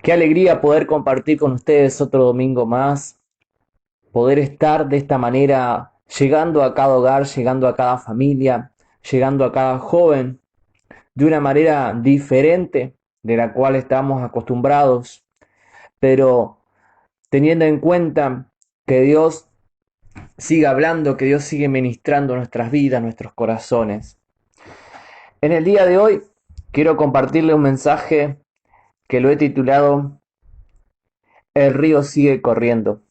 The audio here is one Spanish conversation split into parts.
Qué alegría poder compartir con ustedes otro domingo más, poder estar de esta manera, llegando a cada hogar, llegando a cada familia, llegando a cada joven, de una manera diferente de la cual estamos acostumbrados, pero teniendo en cuenta que Dios sigue hablando, que Dios sigue ministrando nuestras vidas, nuestros corazones. En el día de hoy quiero compartirle un mensaje que lo he titulado El río sigue corriendo.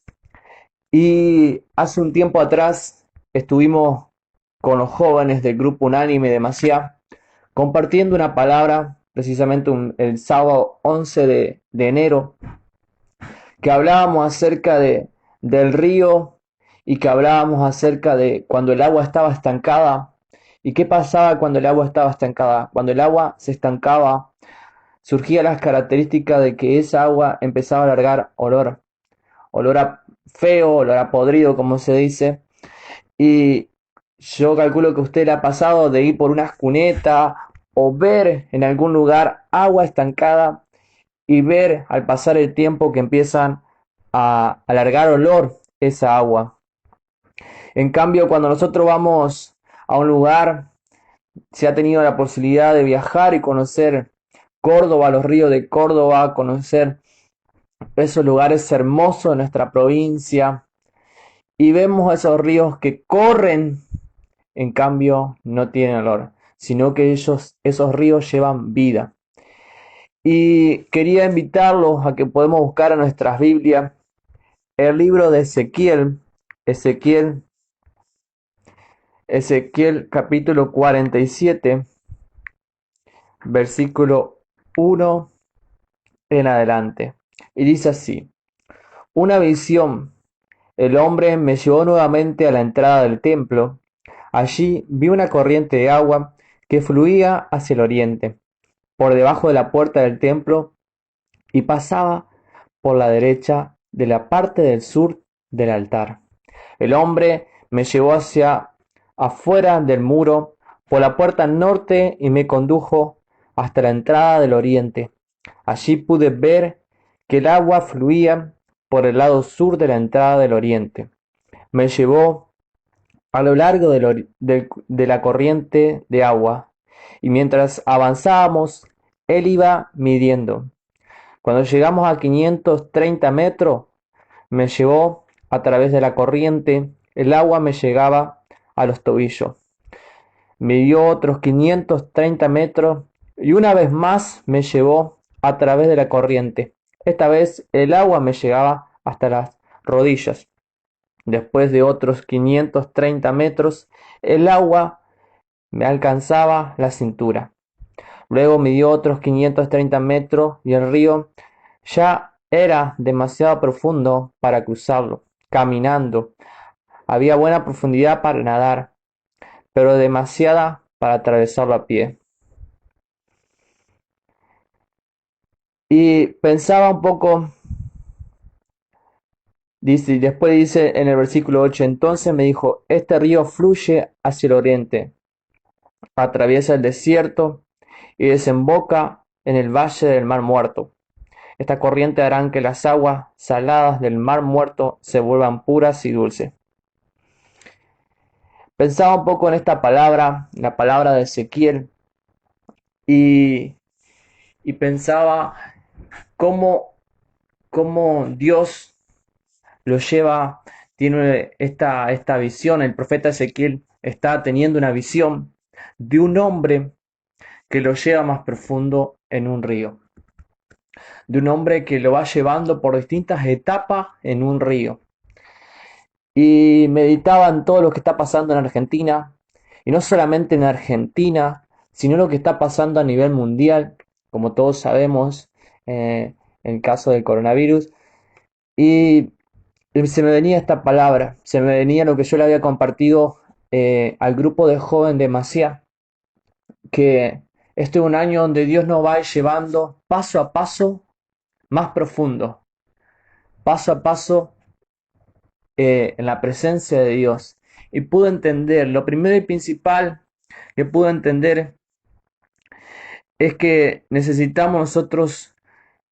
Y hace un tiempo atrás estuvimos con los jóvenes del grupo Unánime de Maciá compartiendo una palabra, precisamente el sábado 11 de enero, que hablábamos acerca del río y que hablábamos acerca de cuando el agua estaba estancada y qué pasaba cuando el agua estaba estancada. Cuando el agua se estancaba, surgían las características de que esa agua empezaba a largar olor a feo, olor a podrido, como se dice. Y yo calculo que a usted le ha pasado de ir por unas cunetas o ver en algún lugar agua estancada y ver al pasar el tiempo que empiezan a alargar olor esa agua. En cambio, cuando nosotros vamos a un lugar, se ha tenido la posibilidad de viajar y conocer Córdoba, los ríos de Córdoba, conocer esos lugares hermosos de nuestra provincia, y vemos esos ríos que corren, en cambio no tienen olor, sino que esos ríos llevan vida. Y quería invitarlos a que podamos buscar en nuestras Biblias el libro de Ezequiel, Ezequiel capítulo 47, versículo 1 en adelante. Y dice así: Una visión. El hombre me llevó nuevamente a la entrada del templo. Allí vi una corriente de agua que fluía hacia el oriente, por debajo de la puerta del templo, y pasaba por la derecha de la parte del sur del altar. El hombre me llevó hacia afuera del muro, por la puerta norte, y me condujo hasta la entrada del oriente. Allí pude ver que el agua fluía por el lado sur de la entrada del oriente. Me llevó a lo largo de la corriente de agua, y mientras avanzábamos, él iba midiendo. Cuando llegamos a 530 metros, me llevó a través de la corriente, el agua me llegaba a los tobillos. Midió otros 530 metros y una vez más me llevó a través de la corriente. Esta vez el agua me llegaba hasta las rodillas. Después de otros 530 metros, el agua me alcanzaba la cintura. Luego midió otros 530 metros y el río ya era demasiado profundo para cruzarlo. Caminando, había buena profundidad para nadar, pero demasiada para atravesarlo a pie. Y pensaba un poco, dice, y después dice en el versículo 8: entonces me dijo, este río fluye hacia el oriente, atraviesa el desierto y desemboca en el valle del Mar Muerto. Esta corriente hará que las aguas saladas del Mar Muerto se vuelvan puras y dulces. Pensaba un poco en esta palabra, la palabra de Ezequiel, y, y pensaba cómo, cómo Dios lo lleva, tiene esta visión. El profeta Ezequiel está teniendo una visión de un hombre que lo lleva más profundo en un río, de un hombre que lo va llevando por distintas etapas en un río. Y meditaba en todo lo que está pasando en Argentina, y no solamente en Argentina, sino lo que está pasando a nivel mundial, como todos sabemos, en el caso del coronavirus. Y se me venía esta palabra, se me venía lo que yo le había compartido al grupo de joven de Maciá, que este es un año donde Dios nos va llevando paso a paso más profundo, paso a paso en la presencia de Dios. Y pude entender, lo primero y principal que pude entender es que necesitamos nosotros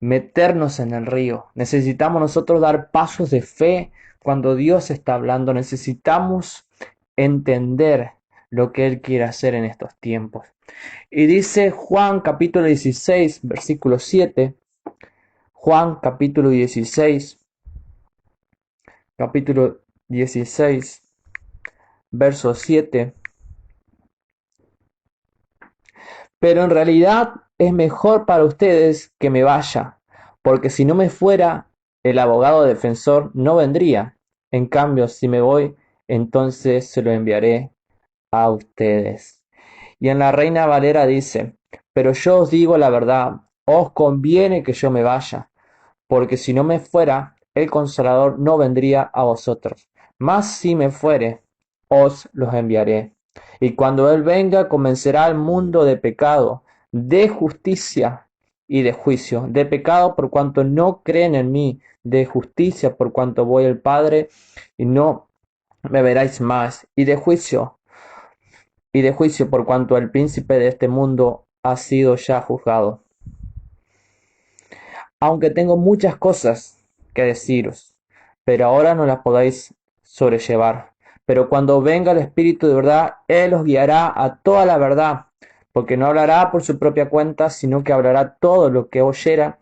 meternos en el río. Necesitamos nosotros dar pasos de fe cuando Dios está hablando. Necesitamos entender lo que Él quiere hacer en estos tiempos. Y dice Juan capítulo 16, versículo 7. Juan capítulo 16, capítulo 16, verso 7. Pero en realidad es mejor para ustedes que me vaya, porque si no me fuera, el abogado defensor no vendría. En cambio, si me voy, entonces se lo enviaré a ustedes. Y en la Reina Valera dice, pero yo os digo la verdad, os conviene que yo me vaya, porque si no me fuera, el Consolador no vendría a vosotros. Mas si me fuere, os los enviaré. Y cuando Él venga, convencerá al mundo de pecado, de justicia y de juicio. De pecado por cuanto no creen en mí, de justicia por cuanto voy al Padre y no me veréis más. Y de juicio por cuanto el príncipe de este mundo ha sido ya juzgado. Aunque tengo muchas cosas que deciros, pero ahora no las podéis sobrellevar. Pero cuando venga el Espíritu de verdad, Él os guiará a toda la verdad, porque no hablará por su propia cuenta, sino que hablará todo lo que oyera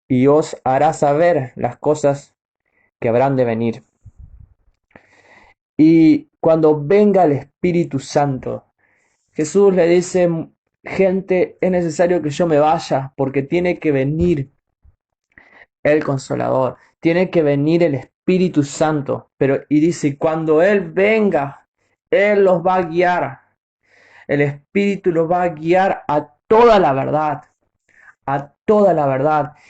y os hará saber las cosas que habrán de venir. Y cuando venga el Espíritu Santo, Jesús le dice, gente, es necesario que yo me vaya, porque tiene que venir el Consolador, tiene que venir el Espíritu Santo, pero y dice, cuando Él venga, Él los va a guiar, el Espíritu los va a guiar a toda la verdad,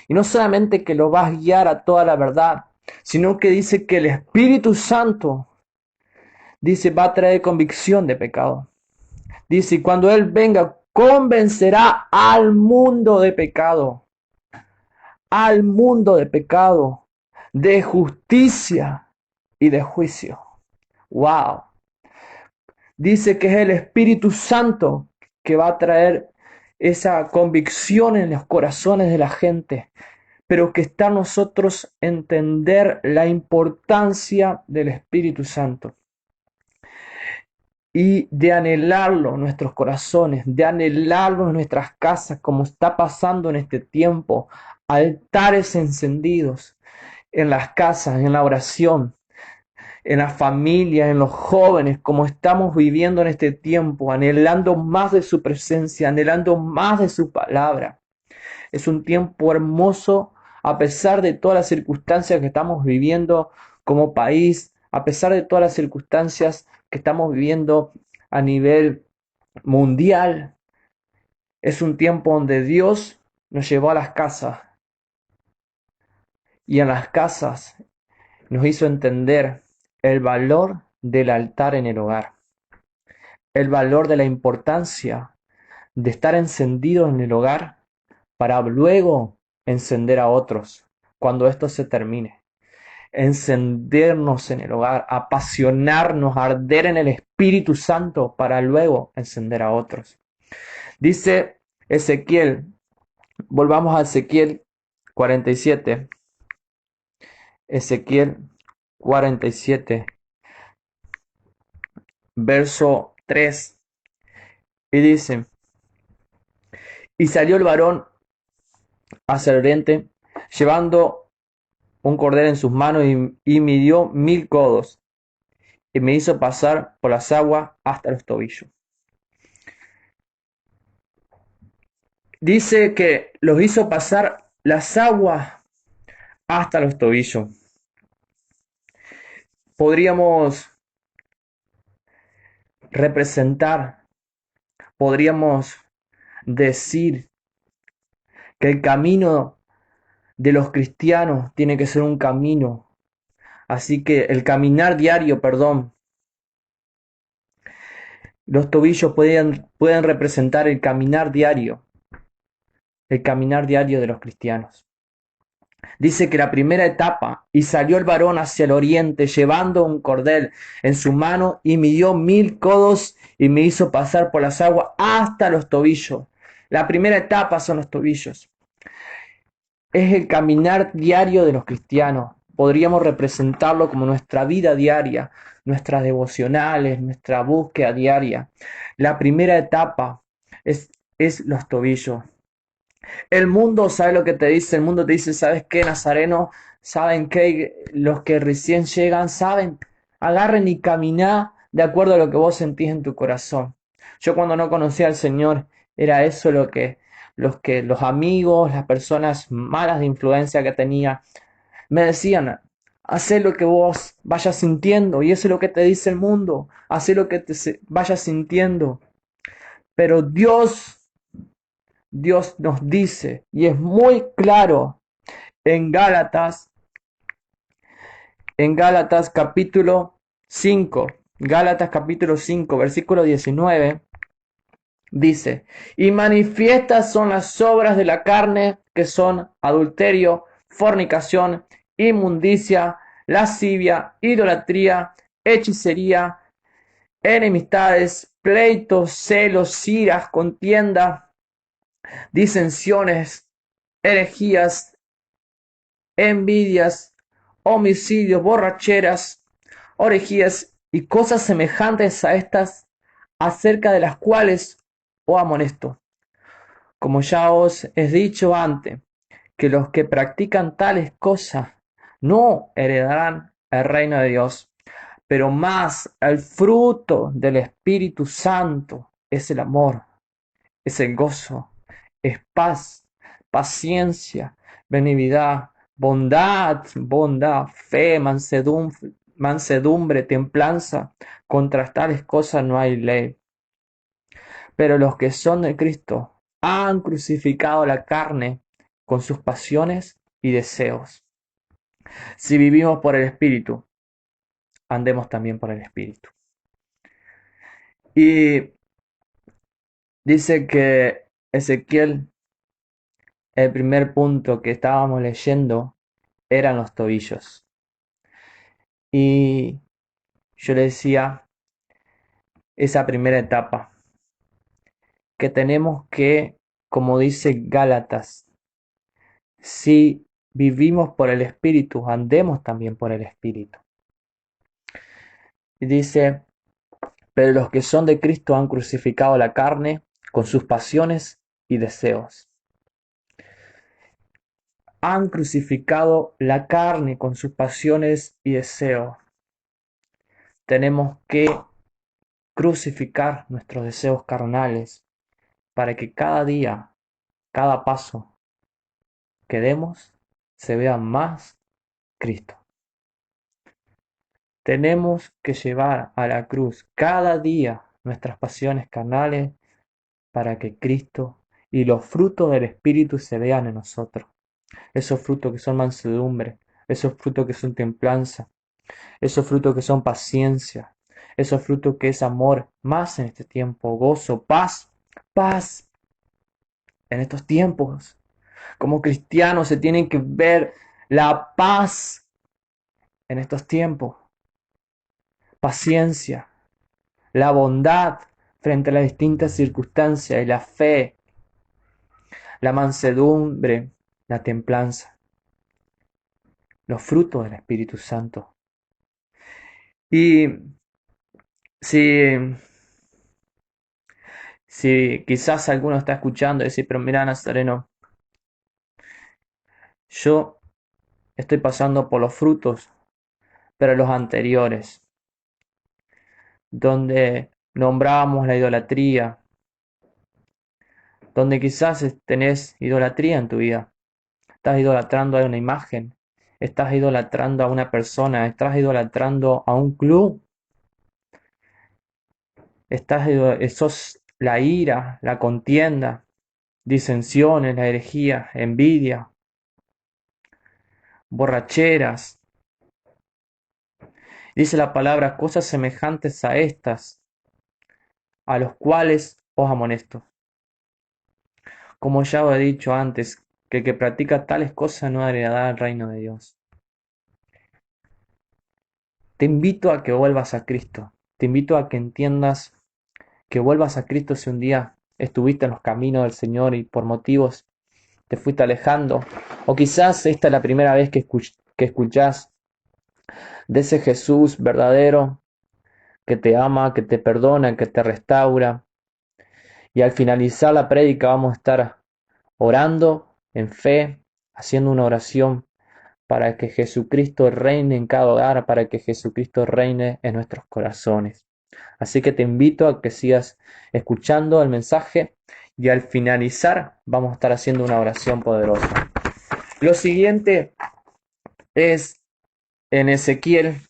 y no solamente que los va a guiar a toda la verdad, sino que dice que el Espíritu Santo, dice, va a traer convicción de pecado, dice, y cuando Él venga, convencerá al mundo de pecado, de justicia y de juicio. Wow. Dice que es el Espíritu Santo que va a traer esa convicción en los corazones de la gente, pero que está en nosotros entender la importancia del Espíritu Santo y de anhelarlo en nuestros corazones, de anhelarlo en nuestras casas, como está pasando en este tiempo, altares encendidos en las casas, en la oración, en las familias, en los jóvenes, como estamos viviendo en este tiempo, anhelando más de su presencia, anhelando más de su palabra. Es un tiempo hermoso a pesar de todas las circunstancias que estamos viviendo como país, a pesar de todas las circunstancias que estamos viviendo a nivel mundial. Es un tiempo donde Dios nos llevó a las casas y en las casas nos hizo entender el valor del altar en el hogar, el valor de la importancia de estar encendido en el hogar para luego encender a otros cuando esto se termine. Encendernos en el hogar, apasionarnos, arder en el Espíritu Santo para luego encender a otros. Dice Ezequiel, volvamos a Ezequiel 47. Ezequiel 47, verso 3. Y dice, y salió el varón hacia el oriente, llevando un cordero en sus manos y midió 1000 codos, y me hizo pasar por las aguas hasta los tobillos. Dice que los hizo pasar las aguas hasta los tobillos. Podríamos representar, podríamos decir que el camino de los cristianos tiene que ser un camino. Así que el caminar diario, los tobillos pueden representar el caminar diario de los cristianos. Dice que la primera etapa, y salió el varón hacia el oriente llevando un cordel en su mano y midió 1000 codos y me hizo pasar por las aguas hasta los tobillos. La primera etapa son los tobillos. Es el caminar diario de los cristianos. Podríamos representarlo como nuestra vida diaria, nuestras devocionales, nuestra búsqueda diaria. La primera etapa es los tobillos. El mundo sabe lo que te dice, el mundo te dice, ¿sabes qué, Nazareno? ¿Saben qué? Los que recién llegan, ¿saben? Agarren y caminá de acuerdo a lo que vos sentís en tu corazón. Yo cuando no conocía al Señor, era eso los amigos, las personas malas de influencia que tenía, me decían, haz lo que vos vayas sintiendo, y eso es lo que te dice el mundo, haz lo que vayas sintiendo. Pero Dios nos dice, y es muy claro en Gálatas capítulo 5, Gálatas capítulo 5, versículo 19, dice, y manifiestas son las obras de la carne, que son adulterio, fornicación, inmundicia, lascivia, idolatría, hechicería, enemistades, pleitos, celos, iras, contienda, disensiones, herejías, envidias, homicidios, borracheras, orgías y cosas semejantes a estas, acerca de las cuales os amonesto, como ya os he dicho antes, que los que practican tales cosas no heredarán el reino de Dios, pero más el fruto del Espíritu Santo es el amor, es el gozo, es paz, paciencia, benignidad, bondad, fe, mansedumbre, templanza. Contra tales cosas no hay ley. Pero los que son de Cristo han crucificado la carne con sus pasiones y deseos. Si vivimos por el Espíritu, andemos también por el Espíritu. Y dice que Ezequiel, el primer punto que estábamos leyendo, eran los tobillos. Y yo le decía, esa primera etapa, que tenemos que, como dice Gálatas, si vivimos por el Espíritu, andemos también por el Espíritu. Y dice, pero los que son de Cristo han crucificado la carne con sus pasiones y deseos. Han crucificado la carne con sus pasiones y deseos. Tenemos que crucificar nuestros deseos carnales para que cada día, cada paso que demos, se vea más Cristo. Tenemos que llevar a la cruz cada día nuestras pasiones carnales para que Cristo y los frutos del Espíritu se vean en nosotros. Esos frutos que son mansedumbre, esos frutos que son templanza, esos frutos que son paciencia, esos frutos que es amor, más en este tiempo, gozo, paz en estos tiempos. Como cristianos se tienen que ver la paz en estos tiempos, paciencia, la bondad frente a las distintas circunstancias y la fe, la mansedumbre, la templanza, los frutos del Espíritu Santo. Y si, si quizás alguno está escuchando y dice, pero mira, Nazareno, yo estoy pasando por los frutos, pero los anteriores, donde nombrábamos la idolatría, donde quizás tenés idolatría en tu vida. Estás idolatrando a una imagen, estás idolatrando a una persona, estás idolatrando a un club, sos la ira, la contienda, disensiones, la herejía, envidia, borracheras. Dice la palabra, cosas semejantes a estas, a los cuales os amonesto. Como ya os he dicho antes, que el que practica tales cosas no heredará el reino de Dios. Te invito a que vuelvas a Cristo. Te invito a que entiendas que vuelvas a Cristo si un día estuviste en los caminos del Señor y por motivos te fuiste alejando, o quizás esta es la primera vez que escuchás de ese Jesús verdadero que te ama, que te perdona, que te restaura. Y al finalizar la prédica vamos a estar orando en fe, haciendo una oración para que Jesucristo reine en cada hogar, para que Jesucristo reine en nuestros corazones. Así que te invito a que sigas escuchando el mensaje y al finalizar vamos a estar haciendo una oración poderosa. Lo siguiente es en Ezequiel,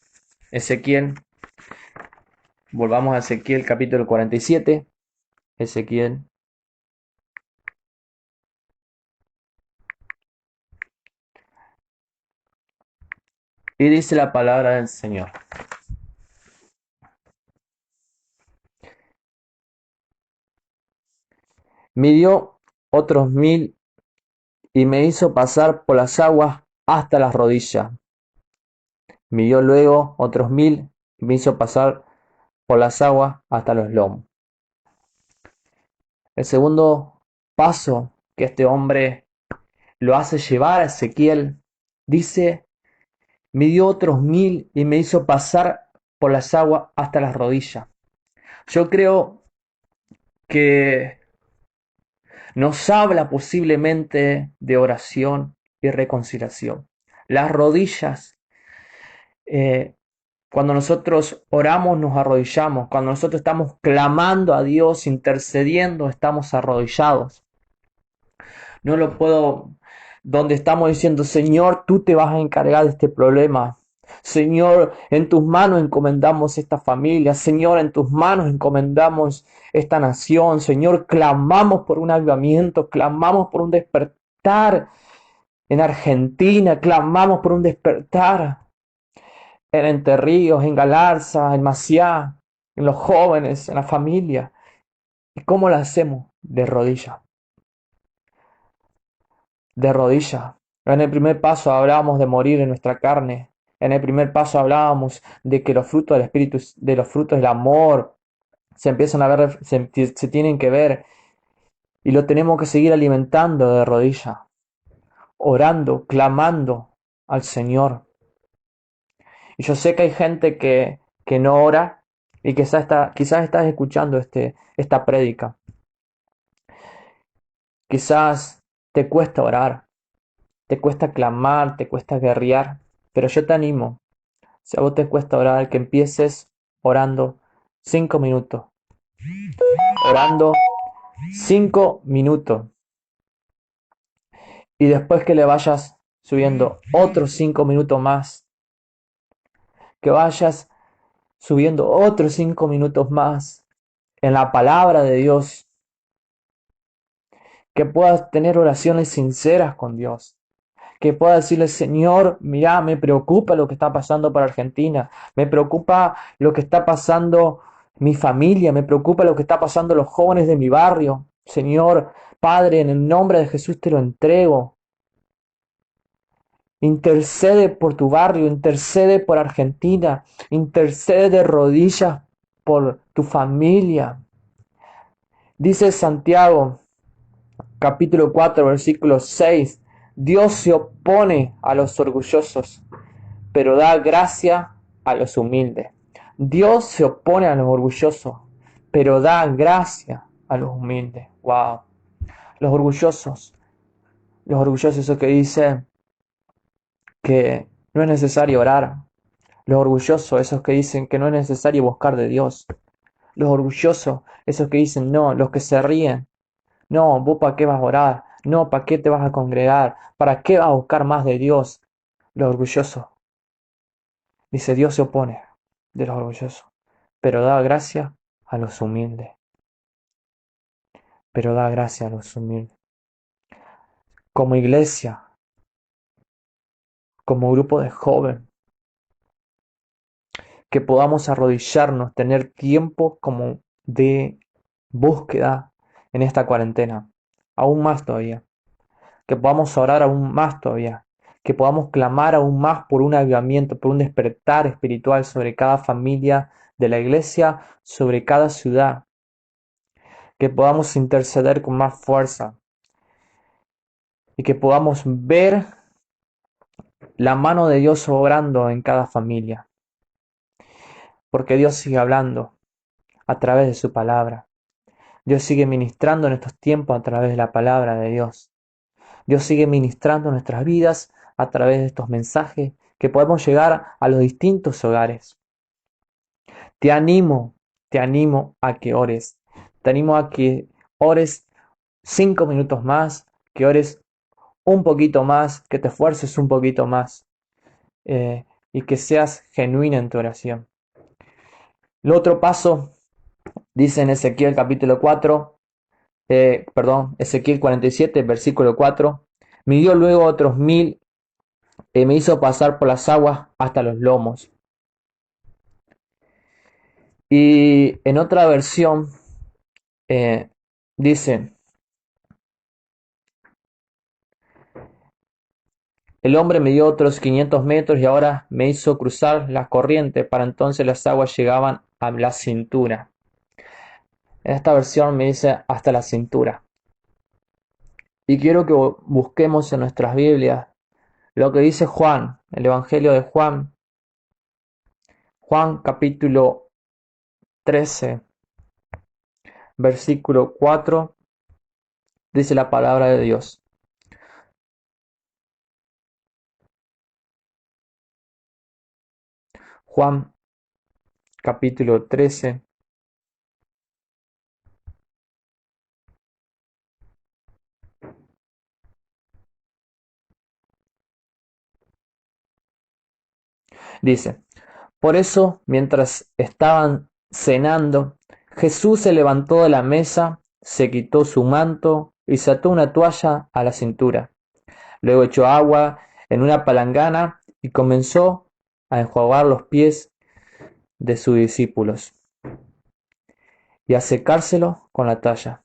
volvamos a Ezequiel capítulo 47, Ezequiel. Y dice la palabra del Señor. Midió otros 1000 y me hizo pasar por las aguas hasta las rodillas. Midió luego otros 1000 y me hizo pasar por las aguas hasta los lomos. El segundo paso que este hombre lo hace llevar a Ezequiel, dice, midió otros 1000 y me hizo pasar por las aguas hasta las rodillas. Yo creo que nos habla posiblemente de oración y reconciliación. Las rodillas, eh, cuando nosotros oramos, nos arrodillamos. Cuando nosotros estamos clamando a Dios, intercediendo, estamos arrodillados. No lo puedo, donde estamos diciendo, Señor, tú te vas a encargar de este problema. Señor, en tus manos encomendamos esta familia. Señor, en tus manos encomendamos esta nación. Señor, clamamos por un avivamiento, clamamos por un despertar en Argentina, clamamos por un despertar en Entre Ríos, en Galarza, en Maciá, en los jóvenes, en la familia. ¿Y cómo lo hacemos? De rodillas. De rodillas. En el primer paso hablábamos de morir en nuestra carne. En el primer paso hablábamos de que los frutos del Espíritu, de los frutos del amor, se empiezan a ver, se tienen que ver. Y lo tenemos que seguir alimentando de rodillas. Orando, clamando al Señor. Y yo sé que hay gente que no ora y que quizás estás escuchando esta prédica. Quizás te cuesta orar, te cuesta clamar, te cuesta guerrear, pero yo te animo, si a vos te cuesta orar, que empieces orando 5 minutos, orando 5 minutos y después que le vayas subiendo otros 5 minutos más, que vayas subiendo otros 5 minutos más en la palabra de Dios, que puedas tener oraciones sinceras con Dios, que pueda decirle, Señor, mira, me preocupa lo que está pasando para Argentina, me preocupa lo que está pasando mi familia, me preocupa lo que está pasando los jóvenes de mi barrio. Señor, Padre, en el nombre de Jesús te lo entrego. Intercede por tu barrio, intercede por Argentina, intercede de rodillas por tu familia. Dice Santiago, capítulo 4, versículo 6, Dios se opone a los orgullosos, pero da gracia a los humildes. Dios se opone a los orgullosos, pero da gracia a los humildes. Wow. Los orgullosos, esos que dicen que no es necesario orar. Los orgullosos, esos que dicen que no es necesario buscar de Dios. Los orgullosos, esos que dicen no, los que se ríen. No, vos para qué vas a orar. No, para qué te vas a congregar. ¿Para qué vas a buscar más de Dios? Los orgullosos. Dice, Dios se opone de los orgullosos, pero da gracia a los humildes. Pero da gracia a los humildes. Como iglesia, como grupo de jóvenes, que podamos arrodillarnos, tener tiempo como de búsqueda en esta cuarentena, aún más todavía, que podamos orar aún más todavía, que podamos clamar aún más por un avivamiento, por un despertar espiritual sobre cada familia de la iglesia, sobre cada ciudad, que podamos interceder con más fuerza y que podamos ver la mano de Dios obrando en cada familia, porque Dios sigue hablando a través de su palabra. Dios sigue ministrando en estos tiempos a través de la palabra de Dios. Dios sigue ministrando nuestras vidas a través de estos mensajes que podemos llegar a los distintos hogares. Te animo, te animo a que ores. Te animo a que ores 5 minutos más, que ores un poquito más, que te esfuerces un poquito más y que seas genuina en tu oración. El otro paso, dice en Ezequiel capítulo 4, Ezequiel 47, versículo 4, midió luego otros 1000 y me hizo pasar por las aguas hasta los lomos. Y en otra versión dice, el hombre me dio otros 500 metros y ahora me hizo cruzar las corrientes, para entonces las aguas llegaban a la cintura. En esta versión me dice hasta la cintura. Y quiero que busquemos en nuestras Biblias lo que dice Juan, el Evangelio de Juan, Juan capítulo 13, versículo 4, dice la palabra de Dios. Juan capítulo 13, dice, por eso, mientras estaban cenando, Jesús se levantó de la mesa, se quitó su manto y se ató una toalla a la cintura. Luego echó agua en una palangana y comenzó a enjuagar los pies de sus discípulos y a secárselos con la toalla.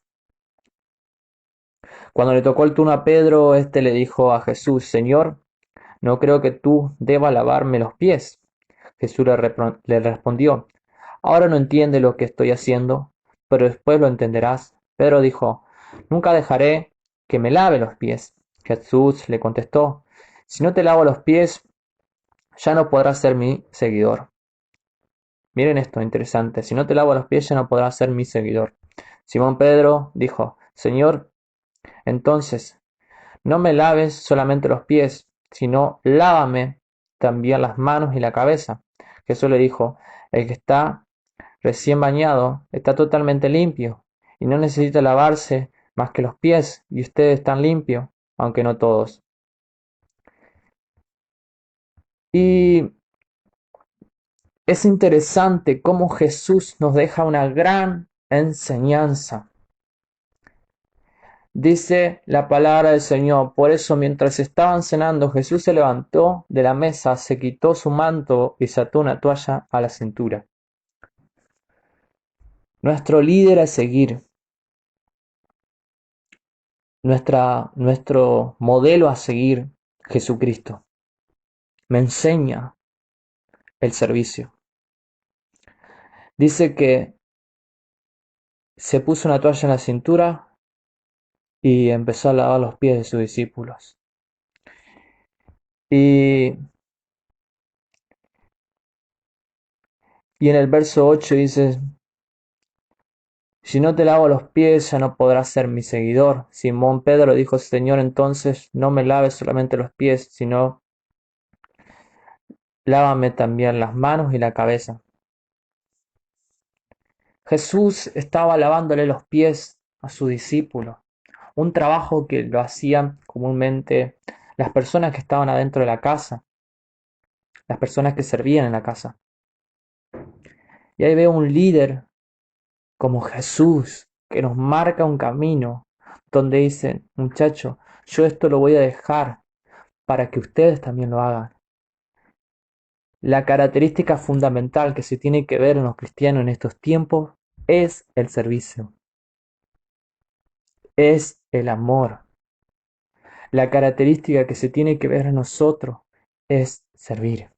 Cuando le tocó el turno a Pedro, éste le dijo a Jesús, Señor, no creo que tú debas lavarme los pies. Jesús le respondió, ahora no entiendes lo que estoy haciendo, pero después lo entenderás. Pedro dijo, nunca dejaré que me lave los pies. Jesús le contestó, si no te lavo los pies, ya no podrás ser mi seguidor. Miren esto, interesante, si no te lavo los pies, ya no podrás ser mi seguidor. Simón Pedro dijo, Señor, entonces, no me laves solamente los pies, sino lávame también las manos y la cabeza. Jesús le dijo, el que está recién bañado está totalmente limpio y no necesita lavarse más que los pies, y ustedes están limpios, aunque no todos. Y es interesante cómo Jesús nos deja una gran enseñanza. Dice la palabra del Señor, por eso mientras estaban cenando, Jesús se levantó de la mesa, se quitó su manto y se ató una toalla a la cintura. Nuestro líder a seguir, nuestro modelo a seguir, Jesucristo, me enseña el servicio. Dice que se puso una toalla en la cintura y empezó a lavar los pies de sus discípulos. Y en el verso 8 dice, si no te lavo los pies, ya no podrás ser mi seguidor. Simón Pedro dijo, Señor, entonces no me laves solamente los pies, sino lávame también las manos y la cabeza. Jesús estaba lavándole los pies a su discípulo, un trabajo que lo hacían comúnmente las personas que estaban adentro de la casa, las personas que servían en la casa. Y ahí veo un líder como Jesús que nos marca un camino donde dice, muchacho, yo esto lo voy a dejar para que ustedes también lo hagan. La característica fundamental que se tiene que ver en los cristianos en estos tiempos es el servicio, es el amor. La característica que se tiene que ver en nosotros es servir.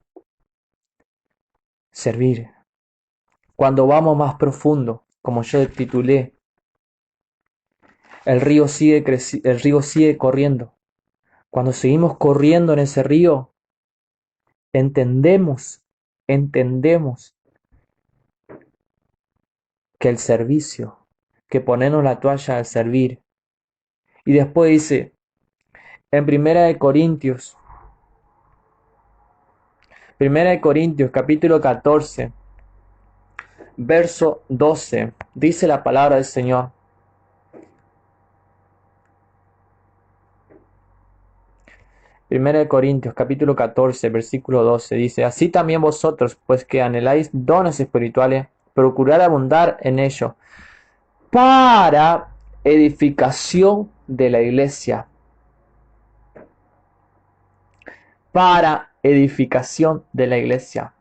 Servir. Cuando vamos más profundo, como yo titulé, el río sigue corriendo. Cuando seguimos corriendo en ese río, entendemos, entendemos que el servicio, que ponernos la toalla al servir. Y después dice, en Primera de Corintios capítulo 14, verso 12, dice la palabra del Señor. Primera de Corintios capítulo 14, versículo 12 dice, así también vosotros, pues que anheláis dones espirituales, procurad abundar en ellos, para edificación de la iglesia. Para edificación de la iglesia.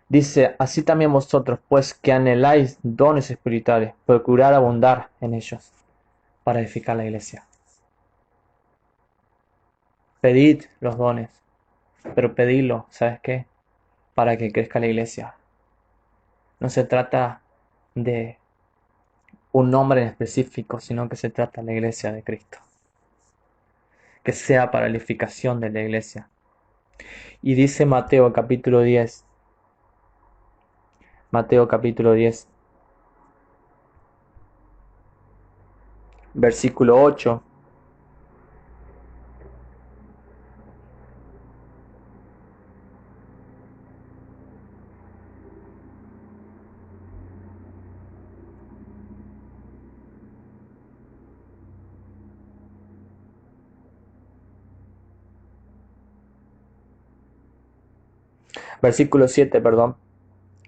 Dice, así también vosotros, pues que anheláis dones espirituales, procurad abundar en ellos, para edificar la iglesia. Pedid los dones, pero pedidlo, ¿sabes qué? Para que crezca la iglesia. No se trata de un nombre en específico, sino que se trata de la iglesia de Cristo. Que sea para la edificación de la iglesia. Y dice Mateo capítulo 10, versículo 8. Versículo 7, perdón.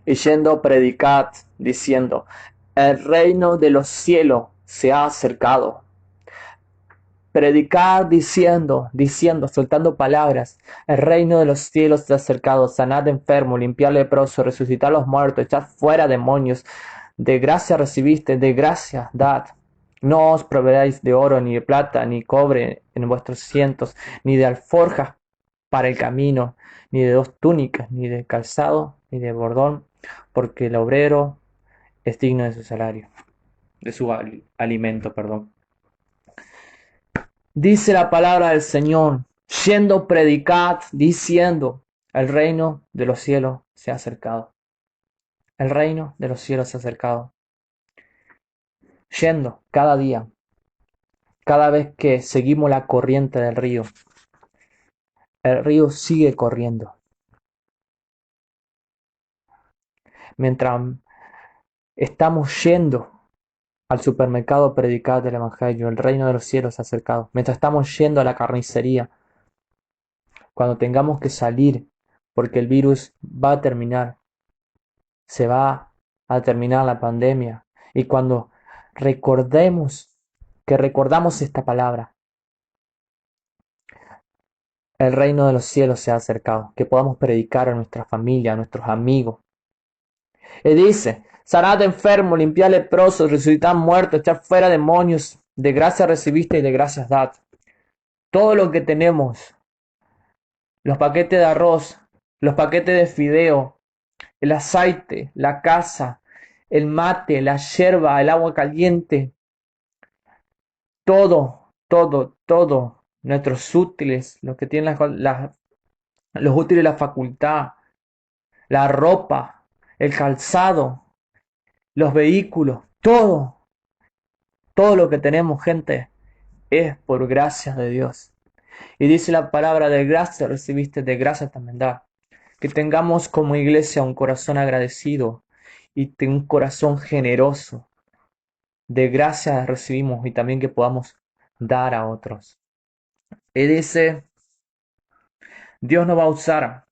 Y yendo predicad, diciendo, el reino de los cielos se ha acercado. Predicar diciendo, soltando palabras, el reino de los cielos se ha acercado, sanad enfermo, limpiar leproso, resucitar los muertos, echar fuera demonios. De gracia recibiste, de gracia dad. No os proveáis de oro, ni de plata, ni cobre en vuestros asientos, ni de alforjas para el camino, ni de dos túnicas, ni de calzado, ni de bordón, porque el obrero es digno de su salario, de su alimento, perdón. Dice la palabra del Señor, yendo predicad, diciendo, el reino de los cielos se ha acercado. El reino de los cielos se ha acercado. Yendo cada día, cada vez que seguimos la corriente del río, el río sigue corriendo. Mientras estamos yendo al supermercado a predicar del Evangelio, el reino de los cielos se ha acercado. Mientras estamos yendo a la carnicería, cuando tengamos que salir, porque el virus va a terminar, se va a terminar la pandemia. Y cuando recordamos esta palabra, el reino de los cielos se ha acercado, que podamos predicar a nuestra familia, a nuestros amigos. Y dice, sanad enfermo, limpiad leprosos, resucitad muertos, echad fuera demonios, de gracia recibiste y de gracias dad. Todo lo que tenemos, los paquetes de arroz, los paquetes de fideo, el aceite, la casa, el mate, la yerba, el agua caliente, todo, nuestros útiles, los que tienen los útiles de la facultad, la ropa, el calzado, los vehículos, todo lo que tenemos, gente, es por gracia de Dios. Y dice la palabra, de gracia recibiste, de gracia también da. Que tengamos como iglesia un corazón agradecido y un corazón generoso. De gracia recibimos y también que podamos dar a otros. Y dice, Dios nos va a usar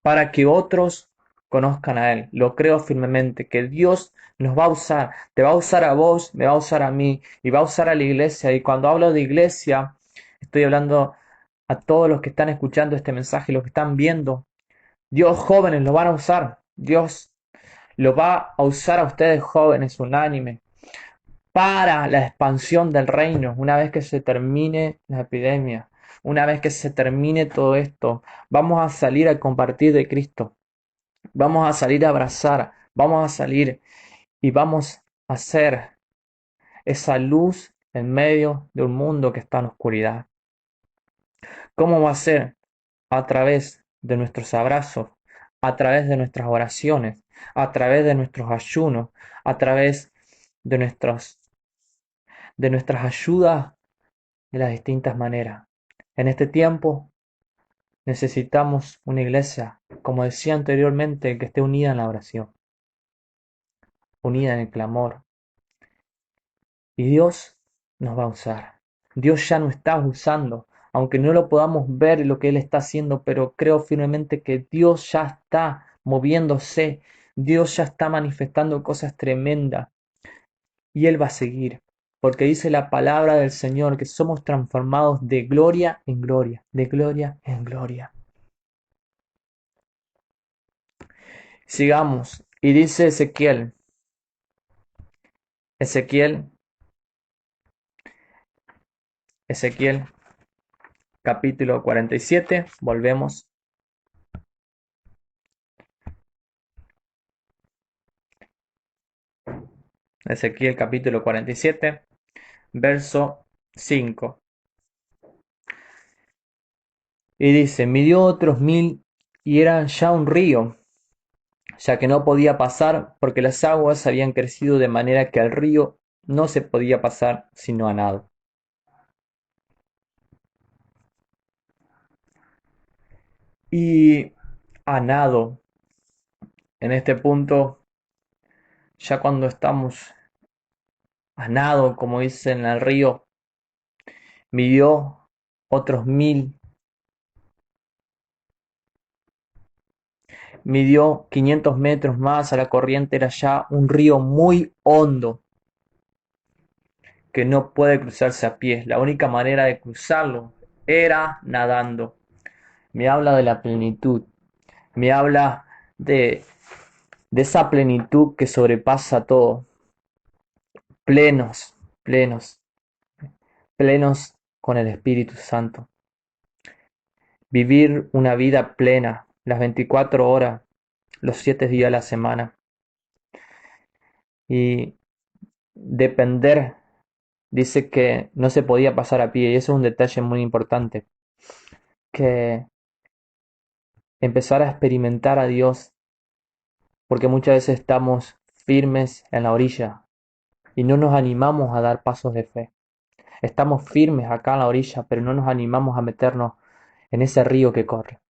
para que otros conozcan a Él. Lo creo firmemente, que Dios nos va a usar. Te va a usar a vos, me va a usar a mí y va a usar a la iglesia. Y cuando hablo de iglesia, estoy hablando a todos los que están escuchando este mensaje, los que están viendo. Dios, jóvenes, lo van a usar. Dios lo va a usar a ustedes, jóvenes, unánime, para la expansión del reino. Una vez que se termine la epidemia, una vez que se termine todo esto, vamos a salir a compartir de Cristo. Vamos a salir a abrazar, vamos a salir y vamos a ser esa luz en medio de un mundo que está en oscuridad. ¿Cómo va a ser? A través de nuestros abrazos, a través de nuestras oraciones, a través de nuestros ayunos, a través de de nuestras ayudas de las distintas maneras. En este tiempo necesitamos una iglesia, como decía anteriormente, que esté unida en la oración, unida en el clamor. Y Dios nos va a usar. Dios ya nos está usando, aunque no lo podamos ver lo que Él está haciendo, pero creo firmemente que Dios ya está moviéndose, Dios ya está manifestando cosas tremendas y Él va a seguir, porque dice la palabra del Señor que somos transformados de gloria en gloria, de gloria en gloria. Sigamos, y dice Ezequiel, Ezequiel capítulo 47, volvemos. Ezequiel capítulo 47, verso 5. Y dice, midió otros 1000 y eran ya un río, ya que no podía pasar porque las aguas habían crecido de manera que al río no se podía pasar sino a nado. Y a nado, en este punto, ya cuando estamos a nado, como dice en el río, midió otros 1000, midió 500 metros más a la corriente, era ya un río muy hondo que no puede cruzarse a pie. La única manera de cruzarlo era nadando. Me habla de la plenitud, me habla de, de esa plenitud que sobrepasa todo. Plenos, plenos, plenos con el Espíritu Santo. Vivir una vida plena, las 24 horas, los 7 días a la semana. Y depender, dice que no se podía pasar a pie, y eso es un detalle muy importante. Que empezar a experimentar a Dios, porque muchas veces estamos firmes en la orilla y no nos animamos a dar pasos de fe. Estamos firmes acá en la orilla, pero no nos animamos a meternos en ese río que corre.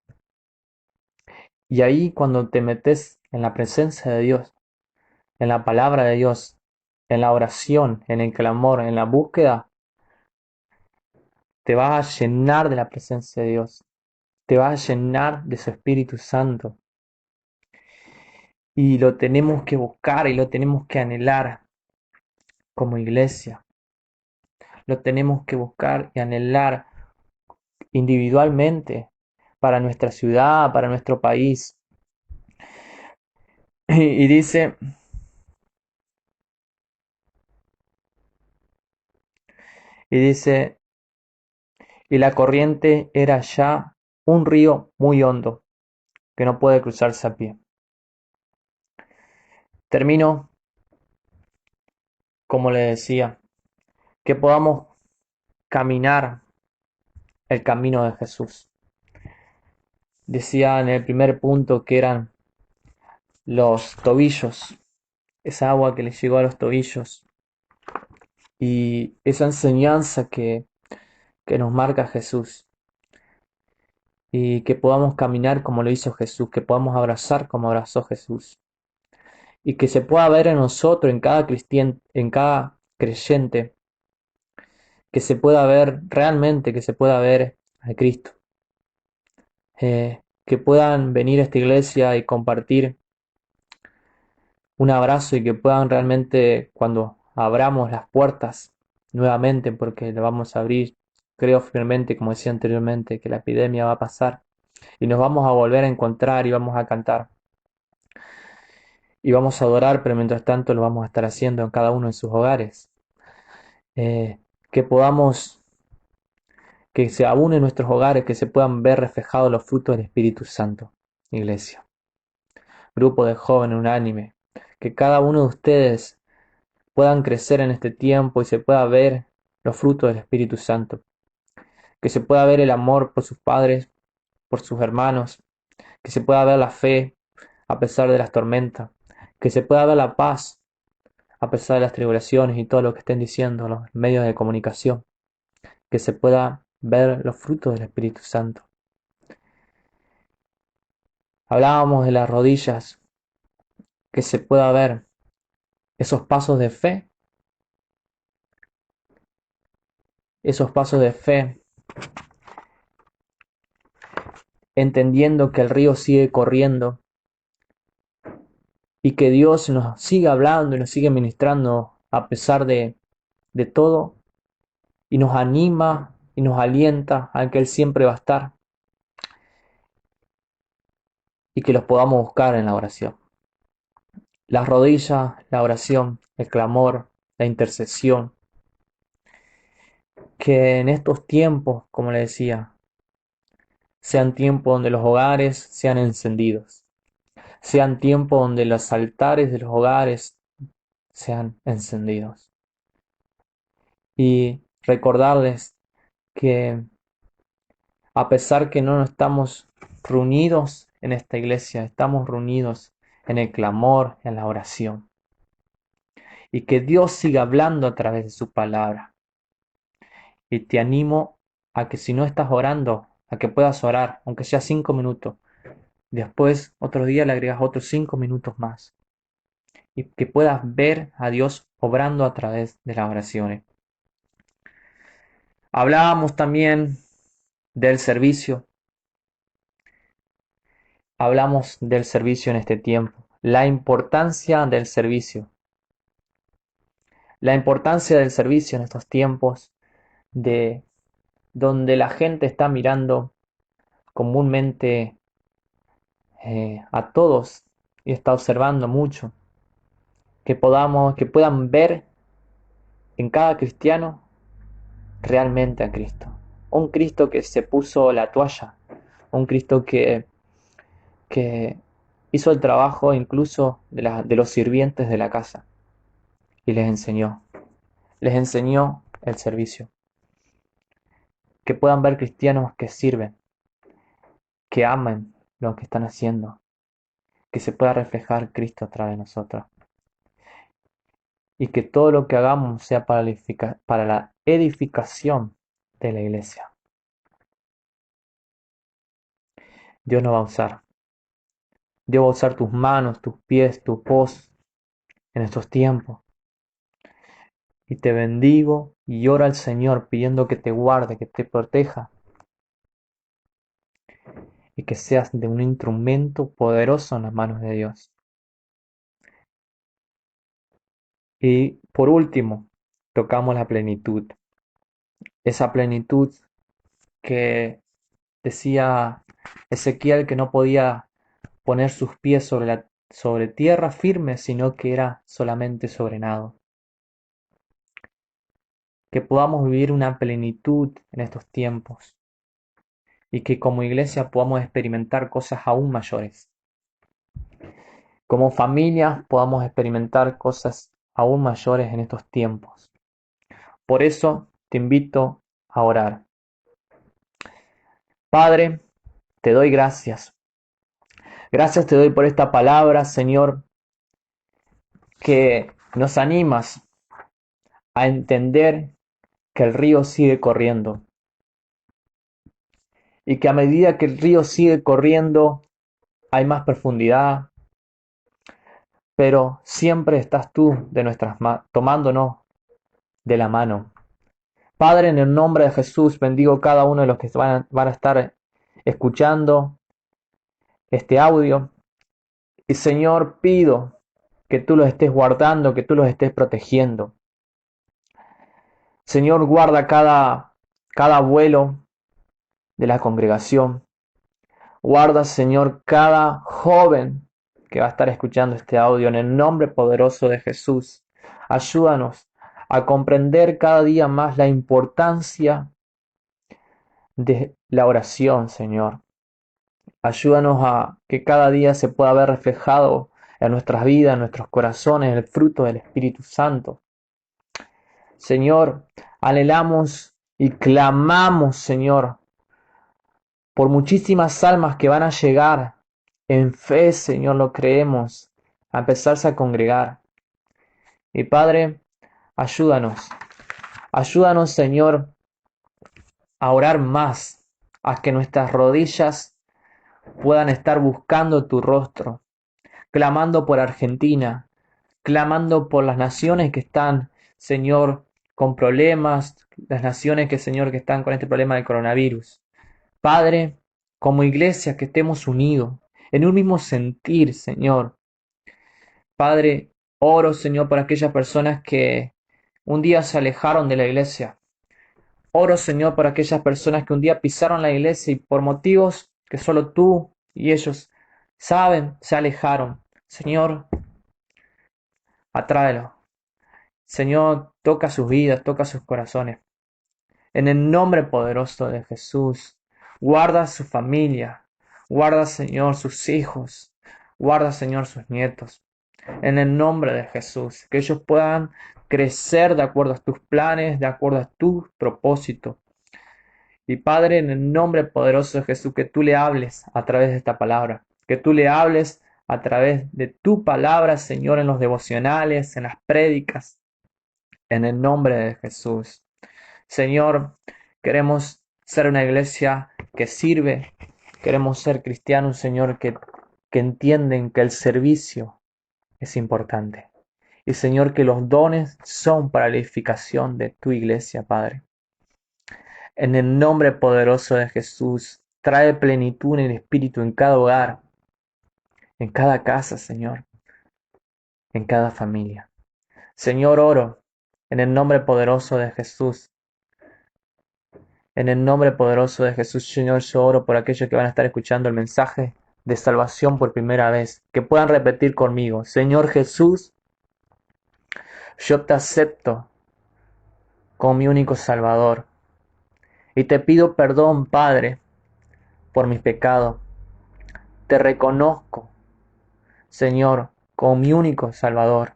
Y ahí cuando te metes en la presencia de Dios, en la palabra de Dios, en la oración, en el clamor, en la búsqueda, te vas a llenar de la presencia de Dios, te vas a llenar de su Espíritu Santo. Y lo tenemos que buscar y lo tenemos que anhelar como iglesia. Lo tenemos que buscar y anhelar individualmente para nuestra ciudad, para nuestro país. Y dice, y dice, y la corriente era ya un río muy hondo que no puede cruzarse a pie. Termino, como le decía, que podamos caminar el camino de Jesús. Decía en el primer punto que eran los tobillos, esa agua que les llegó a los tobillos y esa enseñanza que nos marca Jesús y que podamos caminar como lo hizo Jesús, que podamos abrazar como abrazó Jesús y que se pueda ver en nosotros, en cada cristiano, en cada creyente, que se pueda ver realmente, que se pueda ver a Cristo, que puedan venir a esta iglesia y compartir un abrazo y que puedan realmente cuando abramos las puertas nuevamente, porque le vamos a abrir, creo firmemente, como decía anteriormente, que la epidemia va a pasar y nos vamos a volver a encontrar y vamos a cantar y vamos a adorar, pero mientras tanto lo vamos a estar haciendo en cada uno en sus hogares. Eh, que podamos, que se abune en nuestros hogares, que se puedan ver reflejados los frutos del Espíritu Santo, iglesia. Grupo de jóvenes unánime, que cada uno de ustedes puedan crecer en este tiempo y se pueda ver los frutos del Espíritu Santo. Que se pueda ver el amor por sus padres, por sus hermanos, que se pueda ver la fe a pesar de las tormentas, que se pueda ver la paz a pesar de las tribulaciones y todo lo que estén diciendo los medios de comunicación, que se pueda ver los frutos del Espíritu Santo. Hablábamos de las rodillas, que se pueda ver esos pasos de fe, entendiendo que el río sigue corriendo y que Dios nos sigue hablando y nos sigue ministrando a pesar de todo, y nos anima y nos alienta a que Él siempre va a estar, y que los podamos buscar en la oración. Las rodillas, la oración, el clamor, la intercesión. Que en estos tiempos, como le decía, sean tiempos donde los hogares sean encendidos. Sean tiempos donde los altares de los hogares sean encendidos. Y recordarles que a pesar que no estamos reunidos en esta iglesia, estamos reunidos en el clamor, en la oración. Y que Dios siga hablando a través de su palabra. Y te animo a que si no estás orando, a que puedas orar, aunque sea 5 minutos. Después, otro día le agregas otros 5 minutos más. Y que puedas ver a Dios obrando a través de las oraciones. Hablábamos también del servicio. Hablamos del servicio en este tiempo. La importancia del servicio. La importancia del servicio en estos tiempos de donde la gente está mirando comúnmente a todos y está observando mucho. Que puedan ver en cada cristiano realmente a Cristo. Un Cristo que se puso la toalla. Un Cristo que hizo el trabajo incluso de los sirvientes de la casa. Y les enseñó el servicio. Que puedan ver cristianos que sirven, que amen lo que están haciendo, que se pueda reflejar Cristo a través de nosotros. Y que todo lo que hagamos sea para la edificación de la iglesia. Dios nos va a usar. Dios va a usar tus manos, tus pies, tu voz en estos tiempos. Y te bendigo y oro al Señor pidiendo que te guarde, que te proteja. Y que seas de un instrumento poderoso en las manos de Dios. Y por último, tocamos la plenitud. Esa plenitud que decía Ezequiel, que no podía poner sus pies sobre tierra firme, sino que era solamente sobre nado. Que podamos vivir una plenitud en estos tiempos y que como iglesia podamos experimentar cosas aún mayores. Como familia podamos experimentar cosas aún mayores en estos tiempos. Por eso te invito a orar. Padre, te doy gracias. Gracias te doy por esta palabra, Señor, que nos animas a entender que el río sigue corriendo y que a medida que el río sigue corriendo hay más profundidad, pero siempre estás tú de tomándonos de la mano. Padre, en el nombre de Jesús, bendigo cada uno de los que van a estar escuchando este audio. Y Señor, pido que tú los estés guardando, que tú los estés protegiendo. Señor, guarda cada abuelo de la congregación. Guarda, Señor, cada joven que va a estar escuchando este audio en el nombre poderoso de Jesús. Ayúdanos a comprender cada día más la importancia de la oración, Señor. Ayúdanos a que cada día se pueda ver reflejado en nuestras vidas, en nuestros corazones, el fruto del Espíritu Santo. Señor, Anhelamos y clamamos, Señor, por muchísimas almas que van a llegar. En fe, Señor, lo creemos, a empezarse a congregar. Y Padre, ayúdanos. Ayúdanos, Señor, a orar más, a que nuestras rodillas puedan estar buscando tu rostro, clamando por Argentina, clamando por las naciones que están, Señor, con problemas, las naciones que, Señor, que están con este problema del coronavirus. Padre, como iglesia, que estemos unidos, en un mismo sentir, Señor. Padre, oro, Señor, por aquellas personas que un día se alejaron de la iglesia. Oro, Señor, por aquellas personas que un día pisaron la iglesia y por motivos que solo tú y ellos saben, se alejaron. Señor, atráelo. Señor, toca sus vidas, toca sus corazones. En el nombre poderoso de Jesús, guarda su familia, guarda, Señor, sus hijos, guarda, Señor, sus nietos. En el nombre de Jesús, que ellos puedan crecer de acuerdo a tus planes, de acuerdo a tu propósito. Y Padre, en el nombre poderoso de Jesús, que tú le hables a través de esta palabra, que tú le hables a través de tu palabra, Señor, en los devocionales, en las prédicas, en el nombre de Jesús. Señor, queremos ser una iglesia que sirve, queremos ser cristianos, Señor, que entienden que el servicio es importante. Y Señor, que los dones son para la edificación de tu iglesia, Padre. En el nombre poderoso de Jesús, trae plenitud en el Espíritu en cada hogar, en cada casa, Señor, en cada familia. Señor, oro en el nombre poderoso de Jesús. En el nombre poderoso de Jesús, Señor, yo oro por aquellos que van a estar escuchando el mensaje de salvación por primera vez, que puedan repetir conmigo: Señor Jesús, yo te acepto como mi único Salvador y te pido perdón, Padre, por mis pecados. Te reconozco, Señor, como mi único Salvador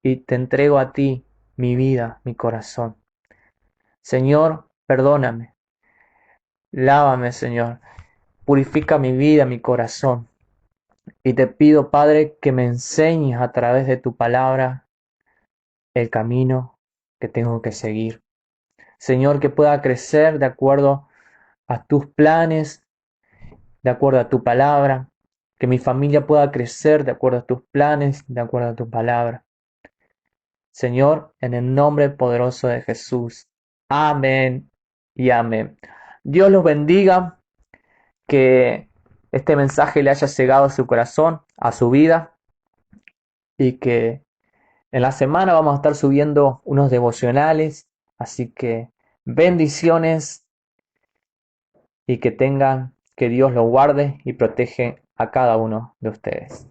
y te entrego a ti mi vida, mi corazón. Señor, perdóname, lávame, Señor, purifica mi vida, mi corazón. Y te pido, Padre, que me enseñes a través de tu palabra el camino que tengo que seguir. Señor, que pueda crecer de acuerdo a tus planes, de acuerdo a tu palabra. Que mi familia pueda crecer de acuerdo a tus planes, de acuerdo a tu palabra. Señor, en el nombre poderoso de Jesús. Amén y amén. Dios los bendiga, que este mensaje le haya llegado a su corazón, a su vida, y que en la semana vamos a estar subiendo unos devocionales, así que bendiciones y que Dios los guarde y protege a cada uno de ustedes.